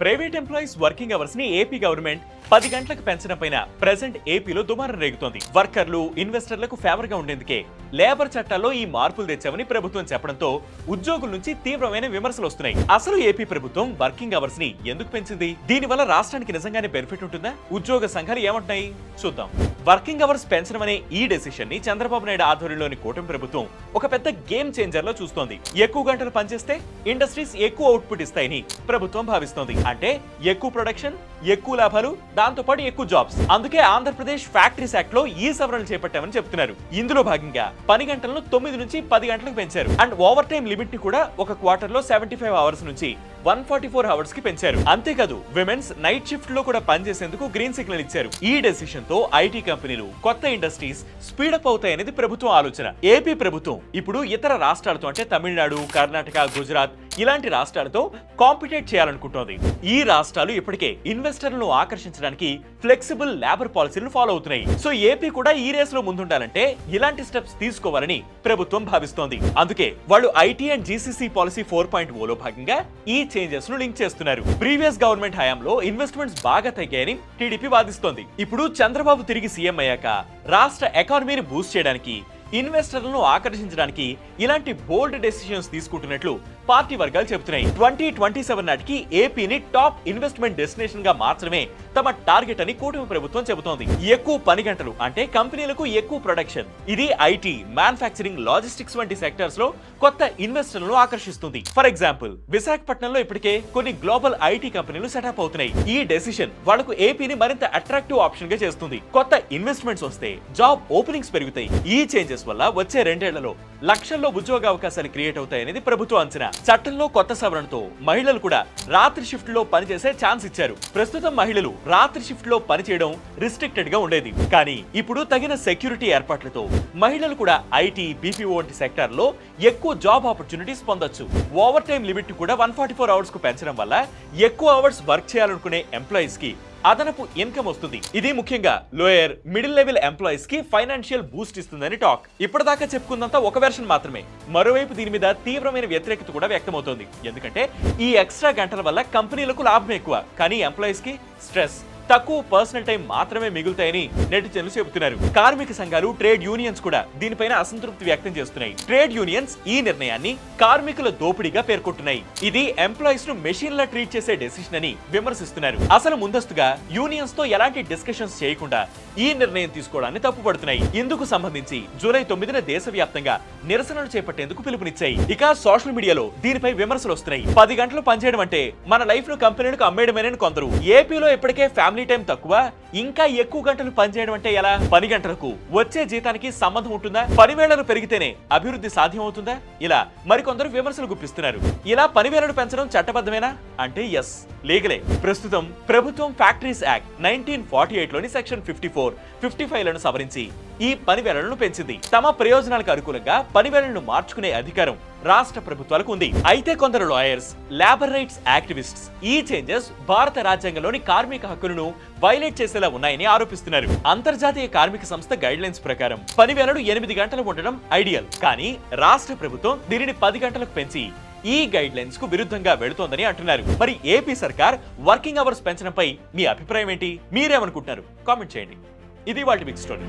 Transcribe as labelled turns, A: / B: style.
A: Private employees working hours ని AP government 10 గంటలకు పెంచడం పైన ప్రెజెంట్ ఏపీలో దుమారం రేగుతోంది. వర్కర్లు, ఇన్వెస్టర్లకు ఫేవర్ గా ఉండేందుకే లేబర్ చట్టాల్లో ఈ మార్పులు తెచ్చామని ప్రభుత్వం చెప్పడంతో ఉద్యోగుల నుంచి తీవ్రమైన విమర్శలు వస్తున్నాయి. అసలు ఏపీ ప్రభుత్వం వర్కింగ్ అవర్స్ ని ఎందుకు పెంచింది? దీనివల్ల రాష్ట్రానికి నిజంగానే బెనిఫిట్ ఉంటుందా? ఉద్యోగ సంఘాలు ఏమంటున్నాయి చూద్దాం. వర్కింగ్ అవర్స్ పెంచడం అనే ఈ డెసిషన్ ని చంద్రబాబు నాయుడు ఆధ్వర్యంలోని కూటమి ప్రభుత్వం ఒక పెద్ద గేమ్ చేంజర్ లో చూస్తోంది. ఎక్కువ గంటలు పనిచేస్తే ఇండస్ట్రీస్ ఎక్కువ అవుట్పుట్ ఇస్తాయని ప్రభుత్వం భావిస్తోంది. అంటే ఎక్కువ ప్రొడక్షన్, ఎక్కువ లాభాలు, దాంతో పాటు ఎక్కువ జాబ్స్. అందుకే ఆంధ్రప్రదేశ్ ఫ్యాక్టరీస్ యాక్ట్ లో ఈ సవరణలు చేపట్టామని చెప్తున్నారు. ఇందులో భాగంగా పని గంటలను 9 నుంచి 10 గంటలకు పెంచారు. అండ్ ఓవర్ టైం లిమిట్ ని కూడా ఒక క్వార్టర్ లో 75 అవర్స్ నుంచి 144 అవర్స్ కి పెంచారు. అంతేకాదు విమెన్స్ నైట్ షిఫ్ట్ లో కూడా పనిచేసేందుకు గ్రీన్ సిగ్నల్ ఇచ్చారు. ఈ డెసిషన్ తో ఐటీ కంపెనీలు, కొత్త ఇండస్ట్రీస్ స్పీడప్ అవుతాయనేది ప్రభుత్వం ఆలోచన. ఏపీ ప్రభుత్వం ఇప్పుడు ఇతర రాష్ట్రాలతో అంటే తమిళనాడు, కర్ణాటక, గుజరాత్ ఇలాంటి రాష్ట్రాలతో కాంపిటేట్ చేయాలనుకుంటోంది. ఈ రాష్ట్రాలు ఇప్పటికే ఇన్వెస్టర్లను ఆకర్షించడానికి ఫ్లెక్సిబుల్ లేబర్ పాలసీలను ఫాలో అవుతున్నాయి. సో ఏపీ కూడా ఈ రేస్ లో ముందుండాలంటే ఇలాంటి స్టెప్స్ తీసుకోవాలని ప్రభుత్వం భావిస్తోంది. అందుకే వాళ్ళు ఐటీ అండ్ జీసీసీ పాలసీ 4.0 లో భాగంగా ఈ చేంజెస్ ను లింక్ చేస్తున్నారు. ప్రీవియస్ గవర్నమెంట్ హయాంలో ఇన్వెస్ట్మెంట్స్ బాగా తగ్గాయని టీడీపీ వాదిస్తోంది. ఇప్పుడు చంద్రబాబు తిరిగి సీఎం అయ్యాక రాష్ట్ర ఎకానమీని బూస్ట్ చేయడానికి, ఇన్వెస్టర్లను ఆకర్షించడానికి ఇలాంటి బోల్డ్ డెసిషన్స్ తీసుకుంటున్నట్లు పార్టీ వర్గాలు చెబుతున్నాయి. 2027 నాటికి ఏపీని టాప్ ఇన్వెస్ట్మెంట్ డెస్టినేషన్ గా మార్చడమే తమ టార్గెట్ అని కూటమి ప్రభుత్వం చెబుతోంది. ఎక్కువ పని గంటలు అంటే కంపెనీలకు ఎక్కువ ప్రొడక్షన్. ఇది ఐటీ, మ్యానుఫ్యాక్చరింగ్, లాజిస్టిక్స్ వంటి సెక్టర్స్ లో కొత్త ఇన్వెస్టర్లను ఆకర్షిస్తుంది. ఫర్ ఎగ్జాంపుల్ విశాఖపట్నంలో ఇప్పటికే కొన్ని గ్లోబల్ ఐటీ కంపెనీలు సెటప్ అవుతున్నాయి. ఈ డెసిషన్ వాళ్లకు ఏపీని మరింత అట్రాక్టివ్ ఆప్షన్ గా చేస్తుంది. కొత్త ఇన్వెస్ట్మెంట్స్ వస్తే జాబ్ ఓపెనింగ్స్ పెరుగుతాయి. ఈ చేంజెస్ వల్ల వచ్చే 2 ఏళ్లలో లక్షల్లో ఉద్యోగ అవకాశాలు క్రియేట్ అవుతాయనేది ప్రభుత్వ అంచనా. చట్టంలో కొత్త సవరణతో మహిళలు కూడా రాత్రి షిఫ్ట్ లో పనిచేసే ఛాన్స్ ఇచ్చారు. ప్రస్తుతం మహిళలు రాత్రి షిఫ్ట్ లో పనిచేయడం రిస్ట్రిక్టెడ్ గా ఉండేది. కానీ ఇప్పుడు తగిన సెక్యూరిటీ ఏర్పాట్లతో మహిళలు కూడా ఐటీ, బీపీఓ వంటి సెక్టార్ లో ఎక్కువ జాబ్ ఆపర్చునిటీస్ పొందొచ్చు. ఓవర్ టైం లిమిట్ కూడా 144 అవర్స్ కు పెంచడం వల్ల ఎక్కువ అవర్స్ వర్క్ చేయాలనుకునే ఎంప్లాయీస్ కి అదనపు ఇన్కమ్ వస్తుంది. ఇది ముఖ్యంగా లోయర్, మిడిల్ లెవెల్ ఎంప్లాయీస్ కి ఫైనాన్షియల్ బూస్ట్ ఇస్తుందని టాక్. ఇప్పటిదాకా చెప్పుకున్నంత ఒక వెర్షన్ మాత్రమే. మరోవైపు దీని మీద తీవ్రమైన వ్యతిరేకత కూడా వ్యక్తమవుతోంది. ఎందుకంటే ఈ ఎక్స్ట్రా గంటల వల్ల కంపెనీలకు లాభం ఎక్కువ, కానీ ఎంప్లాయీస్ కి స్ట్రెస్, తక్కువ పర్సనల్ టైం మాత్రమే మిగులుతాయని నెటిజన్లు చెబుతున్నారు. కార్మిక సంఘాలు, ట్రేడ్ యూనియన్స్ కూడా దీనిపైన అసంతృప్తి వ్యక్తం చేస్తున్నాయి. ట్రేడ్ యూనియన్స్ ఈ నిర్ణయాన్ని కార్మికుల దోపిడీగా పేర్కొంటున్నాయి. ఇది ఎంప్లాయీస్ ను మెషిన్ లా ట్రీట్ చేసే డెసిషన్ అని విమర్శిస్తున్నారు. అసలు ముందస్తుగా యూనియన్స్ తో ఎలాంటి డిస్కషన్స్ చేయకుండా ఈ నిర్ణయం తీసుకోవడాన్ని తప్పుపడుతున్నాయి. ఇందుకు సంబంధించి జూలై 9న దేశవ్యాప్తంగా నిరసనలు చేపట్టేందుకు పిలుపునిచ్చాయి. ఇక సోషల్ మీడియాలో దీనిపై విమర్శలు వస్తున్నాయి. 10 గంటలు పనిచేయడం అంటే మన లైఫ్ ను కంపెనీలకు అమ్మేయడమేనని కొందరు. ఏపీలో ఇప్పటికే ఫ్యామిలీ టైం తక్కువ, ఇంకా ఎక్కువ గంటలు పనిచేయడం అంటే ఎలా? పని గంటలకు వచ్చే జీతానికి సంబంధం ఉంటుందా? పని వేళలు పెరిగితేనే అభివృద్ధి సాధ్యం అవుతుందా? ఇలా మరికొందరు విమర్శలు గుప్పిస్తున్నారు. ఇలా పని వేళలు పెంచడం చట్టబద్ధమేనా అంటే ఎస్, లీగలే. ప్రస్తుతం ప్రభుత్వం ఫ్యాక్టరీస్ యాక్ట్ 1948 లోని సెక్షన్ 54, 55 లను సవరించి ఈ పని వేళలను పెంచింది. తమ ప్రయోజనాలకు అనుకూలంగా పని వేళలను మార్చుకునే అధికారం రాష్ట్ర ప్రభుత్వాలకు ఉంది. అయితే కొందరు లాయర్స్, లేబర్ రైట్స్ యాక్టివిస్ట్స్ ఈ చేంజెస్ భారత రాజ్యాంగంలోని కార్మిక హక్కులను వైలేట్ చేసేలా ఉన్నాయని ఆరోపిస్తున్నారు. అంతర్జాతీయ కార్మిక సంస్థ గైడ్ లైన్స్ ప్రకారం పని వేళలు 8 గంటలు ఉండడం ఐడియల్. కానీ రాష్ట్ర ప్రభుత్వం దీనిని 10 గంటలకు పెంచి ఈ గైడ్ లైన్స్ కు విరుద్ధంగా వెళుతోందని అంటున్నారు. మరి ఏపీ సర్కార్ వర్కింగ్ అవర్స్ పెంచడంపై మీ అభిప్రాయం ఏంటి? మీరేమనుకుంటున్నారు? కామెంట్ చేయండి. ఇది వాటి బిగ్ స్టోరీ.